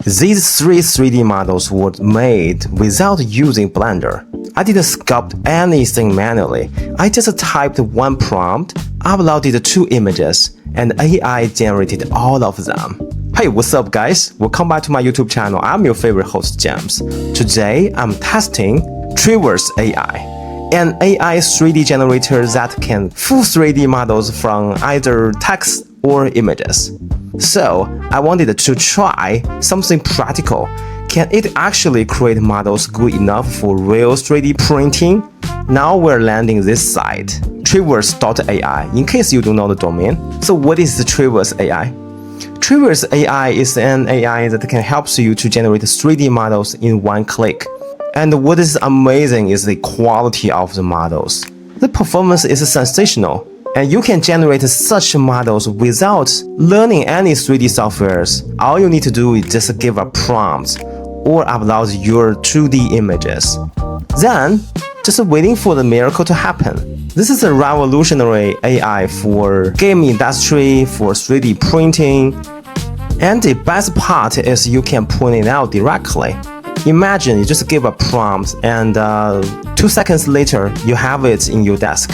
These three 3D models were made without using Blender. I didn't sculpt anything manually. I just typed one prompt, uploaded 2 images, and AI generated all of them. Hey, what's up guys? Welcome back to my YouTube channel. I'm your favorite host, James. Today, I'm testing Triverse AI, an AI 3D generator that can full 3D models from either text or images. So, I wanted to try something practical. Can it actually create models good enough for real 3D printing? Now we're landing this site, Triverse.ai, in case you don't know the domain. So what is the Triverse AI? Triverse AI is an AI that can help you to generate 3D models in one click. And what is amazing is the quality of the models. The performance is sensational, and you can generate such models without learning any 3D softwares. All you need to do is just give a prompt or upload your 2D images. Then, just waiting for the miracle to happen. This is a revolutionary AI for game industry, for 3D printing, and the best part is you can print it out directly. Imagine you just give a prompt and 2 seconds later you have it in your desk.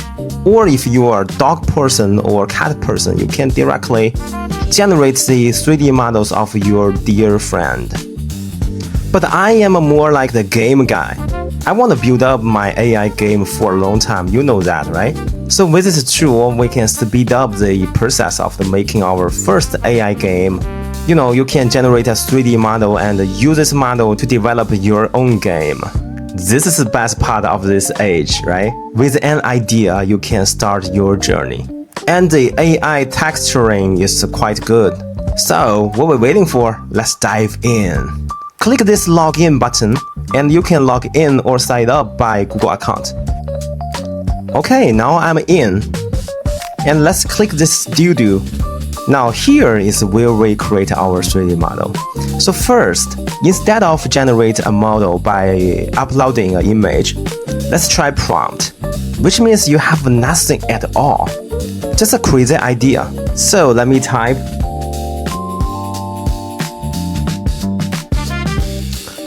Or if you are a dog person or cat person, you can directly generate the 3D models of your dear friend. But I am more like the game guy. I want to build up my AI game for a long time, you know that, right? So with this tool, we can speed up the process of making our first AI game. You know, you can generate a 3D model and use this model to develop your own game. This is the best part of this age, right? With an idea, you can start your journey. And the AI texturing is quite good. So, what we're waiting for? Let's dive in. Click this login button, and you can log in or sign up by Google account. Okay, now I'm in. And let's click this studio. Now here is where we create our 3D model. So first, instead of generate a model by uploading an image, let's try prompt, which means you have nothing at all. Just a crazy idea. So let me type.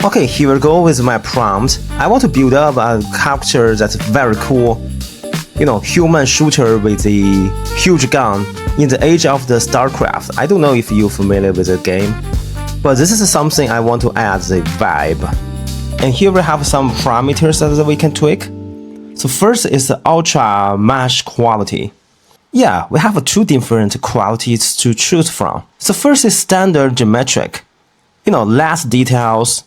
Okay, here we go with my prompt. I want to build up a character that's very cool. You know, human shooter with a huge gun in the age of the StarCraft. I don't know if you're familiar with the game, but this is something I want to add the vibe. And here we have some parameters that we can tweak. So first is the ultra mesh quality. Yeah, we have 2 different qualities to choose from. So first is standard geometric. You know, less details,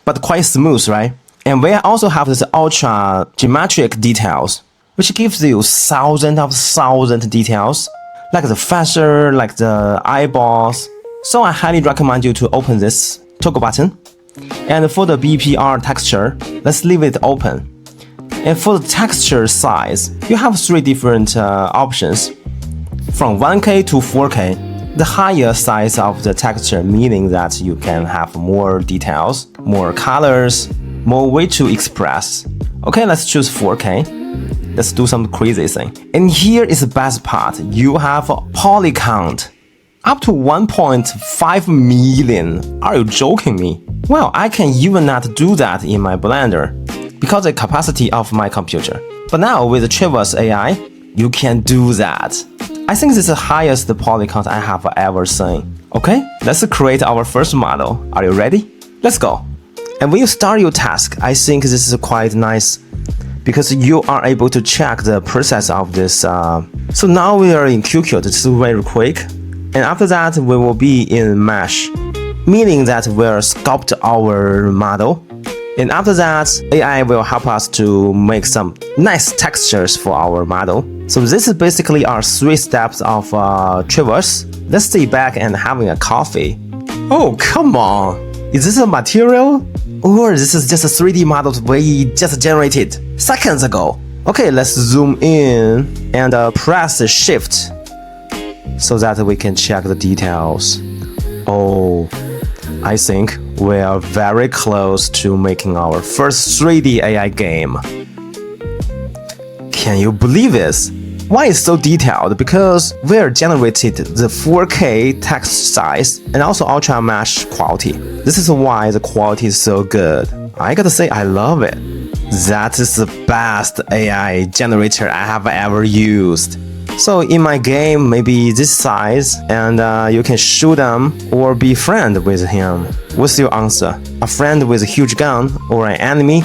but quite smooth, right? And we also have this ultra geometric details, which gives you thousands of details, like the feather, like the eyeballs. So I highly recommend you to open this toggle button. And for the BPR texture, let's leave it open. And for the texture size, you have 3 different options, from 1K to 4K. The higher size of the texture, meaning that you can have more details, more colors, more way to express. Okay, let's choose 4K. Let's do some crazy thing. And here is the best part. You have a poly count up to 1.5 million. Are you joking me? Well, I can even not do that in my Blender because of the capacity of my computer. But now with the Triverse AI, you can do that. I think this is the highest poly count I have ever seen. Okay, let's create our first model. Are you ready? Let's go. And when you start your task, I think this is quite nice, because you are able to check the process of this. So now we are in QQ, this is very quick. And after that, we will be in mesh, meaning that we'll sculpt our model. And after that, AI will help us to make some nice textures for our model. So this is basically our 3 steps of Triverse. Let's sit back and having a coffee. Oh, come on. Is this a material? Or this is just a 3D model we just generated seconds ago. Okay, let's zoom in and press the shift so that we can check the details. Oh, I think we are very close to making our first 3D AI game. Can you believe this? Why it's so detailed? Because we generated the 4K text size and also ultra mesh quality. This is why the quality is so good. I gotta say, I love it. That is the best AI generator I have ever used. So in my game, maybe this size, and you can shoot them or be friend with him. What's your answer? A friend with a huge gun or an enemy?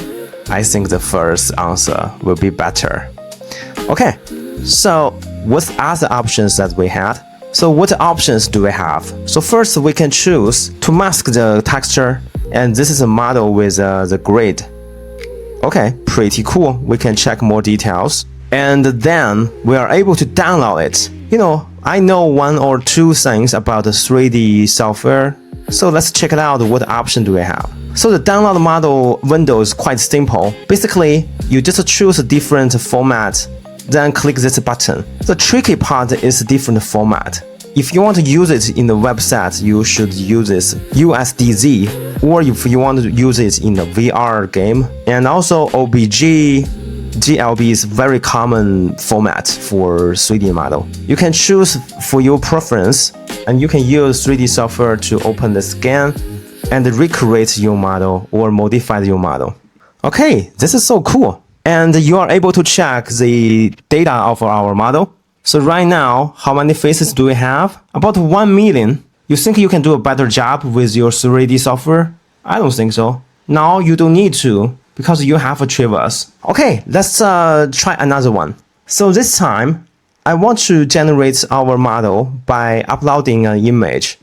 I think the first answer will be better. Okay, so what other options that we had? So what options do we have? So first we can choose to mask the texture, and this is a model with the grid. Okay, pretty cool. We can check more details. And then we are able to download it. You know, I know one or two things about the 3D software. So let's check it out. What option do we have? So the download model window is quite simple. Basically, you just choose a different format, then click this button. The tricky part is different format. If you want to use it in the website, you should use this USDZ, or if you want to use it in a VR game. And also OBJ, GLB is very common format for 3D model. You can choose for your preference, and you can use 3D software to open the scan and recreate your model or modify your model. Okay, this is so cool. And you are able to check the data of our model. So right now, how many faces do we have? About 1 million. You think you can do a better job with your 3D software? I don't think so. Now you don't need to, because you have a Triverse. Okay, let's try another one. So this time, I want to generate our model by uploading an image.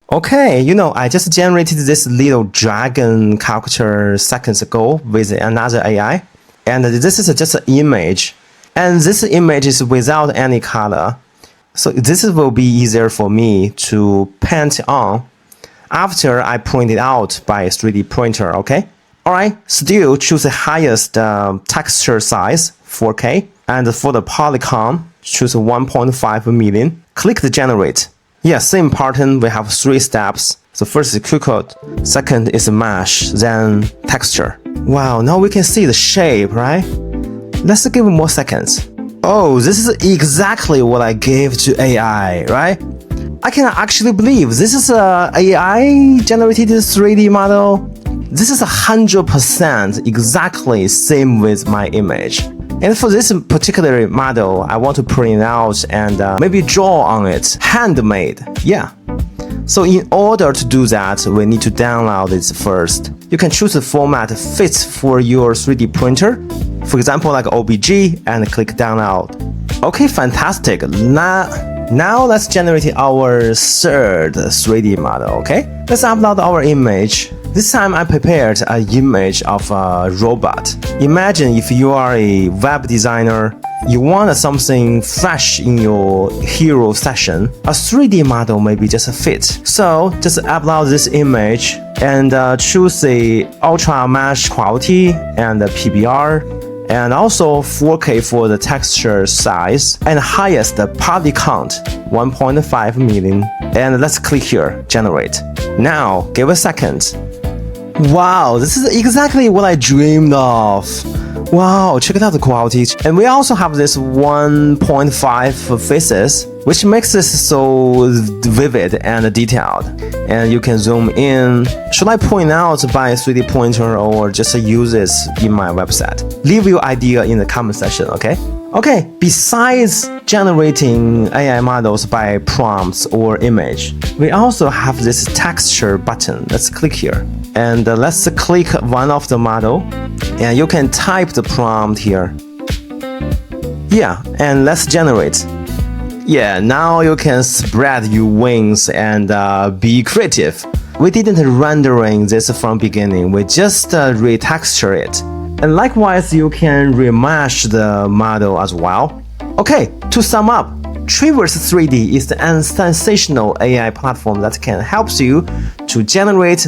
Okay, you know, I just generated this little dragon caricature seconds ago with another AI. And this is just an image. And this image is without any color. So this will be easier for me to paint on after I print it out by a 3D printer, okay? Alright, still choose the highest texture size, 4K. And for the polygon, choose 1.5 million. Click the generate. Yeah, same pattern, we have 3 steps. So first is quick code, second is mesh, then texture. Wow, now we can see the shape, right? Let's give it more seconds. Oh, this is exactly what I gave to AI, right? I can actually believe this is a AI generated 3D model. This is 100% exactly same with my image. And for this particular model, I want to print it out and maybe draw on it, handmade. Yeah. So in order to do that, we need to download it first. You can choose the format fits for your 3D printer. For example, like OBJ, and click download. Okay, fantastic. Now let's generate our third 3D model, okay? Let's upload our image. This time I prepared an image of a robot. Imagine if you are a web designer, you want something fresh in your hero session, a 3D model maybe just fit. So just upload this image and choose the ultra mesh quality and the PBR. And also 4K for the texture size, and highest poly count 1.5 million. And let's click here, generate. Now give a second. Wow, this is exactly what I dreamed of. Wow, check out the quality. And we also have this 1.5 faces, which makes this so vivid and detailed. And you can zoom in. Should I point out by a 3D pointer or just use this in my website? Leave your idea in the comment section, okay? Okay, besides generating AI models by prompts or image, we also have this texture button. Let's click here. And let's click one of the model. And you can type the prompt here. Yeah, and let's generate. Yeah, now you can spread your wings and be creative. We didn't rendering this from beginning, we just retexture it. And likewise, you can remesh the model as well. Okay, to sum up, Triverse 3D is a sensational AI platform that can help you to generate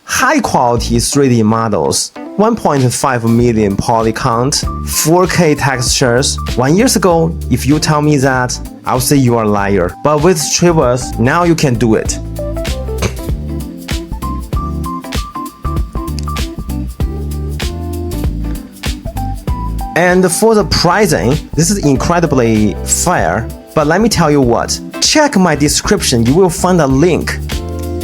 high-quality 3D models, 1.5 million poly count, 4K textures. 1 year ago, if you tell me that, I would say you are a liar. But with Triverse, now you can do it. And for the pricing, this is incredibly fair. But let me tell you what, check my description, you will find a link.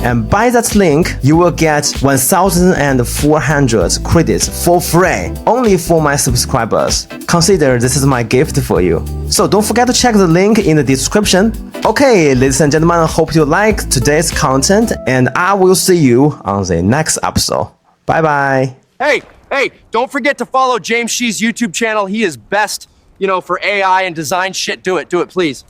And by that link, you will get 1,400 credits for free, only for my subscribers. Consider this is my gift for you. So don't forget to check the link in the description. Okay, ladies and gentlemen, I hope you like today's content, and I will see you on the next episode. Bye bye. Hey, don't forget to follow James Shee's YouTube channel. He is best, for AI and design shit. Do it, please.